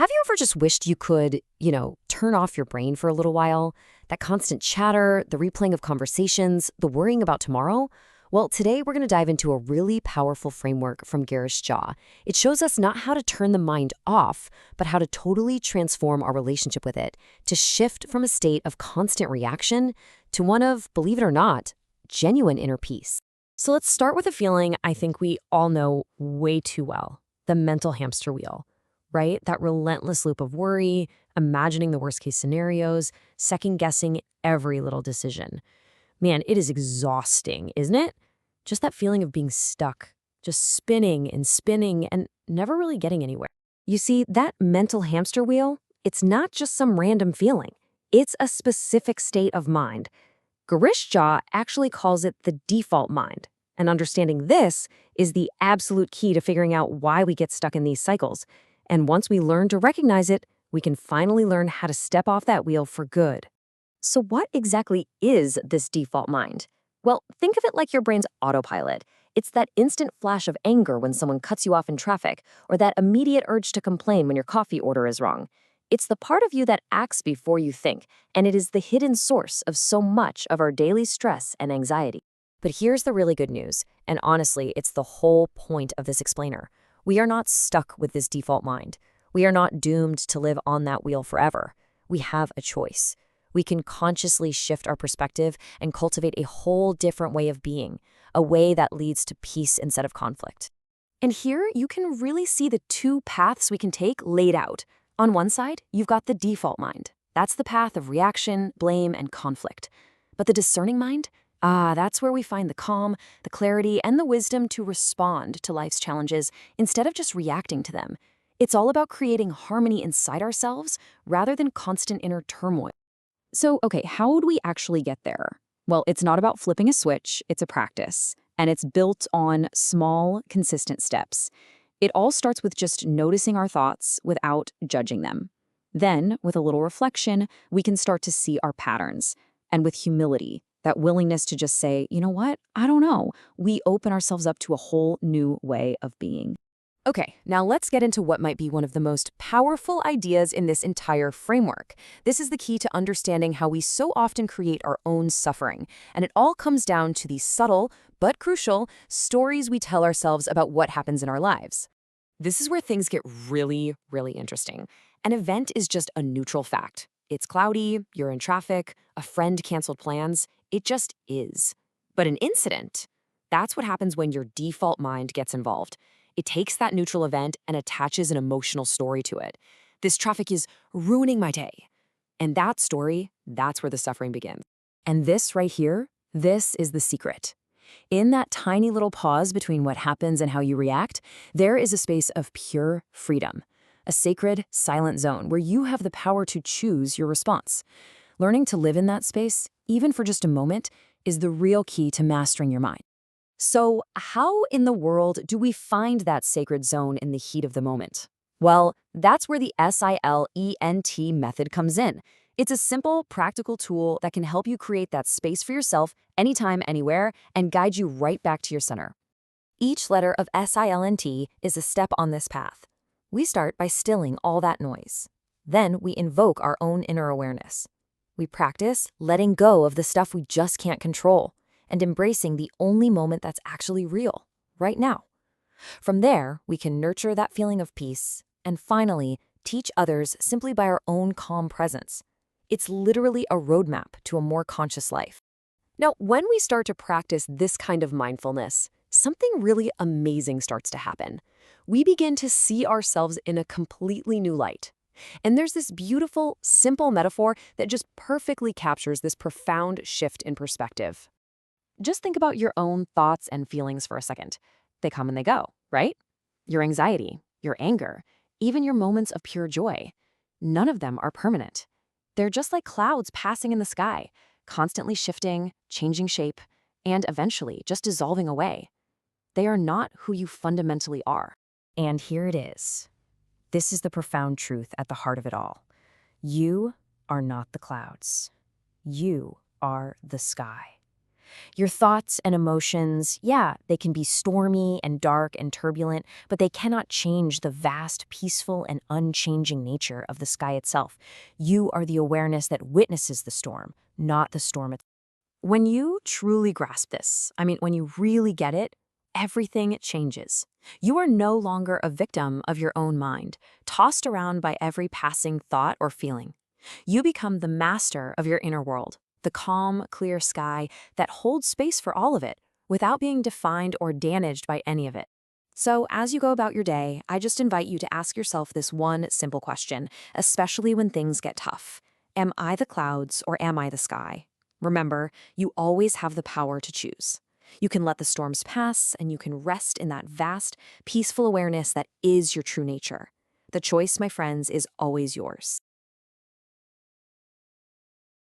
Have you ever just wished you could, turn off your brain for a little while? That constant chatter, the replaying of conversations, the worrying about tomorrow? Well, today we're going to dive into a really powerful framework from Girish Jha. It shows us not how to turn the mind off, but how to totally transform our relationship with it, to shift from a state of constant reaction to one of, believe it or not, genuine inner peace. So let's start with a feeling I think we all know way too well, the mental hamster wheel. Right? That relentless loop of worry, imagining the worst case scenarios, second guessing every little decision. Man, it is exhausting, isn't it? Just that feeling of being stuck, just spinning and never really getting anywhere. You see, that mental hamster wheel, it's not just some random feeling. It's a specific state of mind. Girish Jha actually calls it the default mind. And understanding this is the absolute key to figuring out why we get stuck in these cycles. And once we learn to recognize it, we can finally learn how to step off that wheel for good. So what exactly is this default mind? Well, think of it like your brain's autopilot. It's that instant flash of anger when someone cuts you off in traffic, or that immediate urge to complain when your coffee order is wrong. It's the part of you that acts before you think, and it is the hidden source of so much of our daily stress and anxiety. But here's the really good news, and honestly, it's the whole point of this explainer. We are not stuck with this default mind. We are not doomed to live on that wheel forever. We have a choice. We can consciously shift our perspective and cultivate a whole different way of being, a way that leads to peace instead of conflict. And here you can really see the two paths we can take laid out. On one side, you've got the default mind. That's the path of reaction, blame, and conflict. But the discerning mind? That's where we find the calm, the clarity, and the wisdom to respond to life's challenges instead of just reacting to them. It's all about creating harmony inside ourselves rather than constant inner turmoil. So, okay, how would we actually get there? Well, it's not about flipping a switch, it's a practice, and it's built on small, consistent steps. It all starts with just noticing our thoughts without judging them. Then, with a little reflection, we can start to see our patterns. And with humility, that willingness to just say, you know what, I don't know, we open ourselves up to a whole new way of being. Okay, now let's get into what might be one of the most powerful ideas in this entire framework. This is the key to understanding how we so often create our own suffering, and it all comes down to the subtle, but crucial, stories we tell ourselves about what happens in our lives. This is where things get really, really interesting. An event is just a neutral fact. It's cloudy, you're in traffic, a friend canceled plans. It just is. But an incident, that's what happens when your default mind gets involved. It takes that neutral event and attaches an emotional story to it. This traffic is ruining my day. And that story, that's where the suffering begins. And this right here, this is the secret. In that tiny little pause between what happens and how you react, there is a space of pure freedom. A sacred, silent zone where you have the power to choose your response. Learning to live in that space, even for just a moment, is the real key to mastering your mind. So, how in the world do we find that sacred zone in the heat of the moment? Well, that's where the SILENT method comes in. It's a simple, practical tool that can help you create that space for yourself anytime, anywhere, and guide you right back to your center. Each letter of SILENT is a step on this path. We start by stilling all that noise. Then we invoke our own inner awareness. We practice letting go of the stuff we just can't control and embracing the only moment that's actually real, right now. From there, we can nurture that feeling of peace and finally teach others simply by our own calm presence. It's literally a roadmap to a more conscious life. Now, when we start to practice this kind of mindfulness, something really amazing starts to happen. We begin to see ourselves in a completely new light. And there's this beautiful, simple metaphor that just perfectly captures this profound shift in perspective. Just think about your own thoughts and feelings for a second. They come and they go, right? Your anxiety, your anger, even your moments of pure joy. None of them are permanent. They're just like clouds passing in the sky, constantly shifting, changing shape, and eventually just dissolving away. They are not who you fundamentally are. And here it is. This is the profound truth at the heart of it all. You are not the clouds. You are the sky. Your thoughts and emotions, yeah, they can be stormy and dark and turbulent, but they cannot change the vast, peaceful, and unchanging nature of the sky itself. You are the awareness that witnesses the storm, not the storm itself. When you truly grasp this, when you really get it, everything changes. You are no longer a victim of your own mind, tossed around by every passing thought or feeling. You become the master of your inner world, the calm, clear sky that holds space for all of it, without being defined or damaged by any of it. So, as you go about your day, I just invite you to ask yourself this one simple question, especially when things get tough. Am I the clouds or am I the sky? Remember, you always have the power to choose. You can let the storms pass, and you can rest in that vast, peaceful awareness that is your true nature. The choice, my friends, is always yours.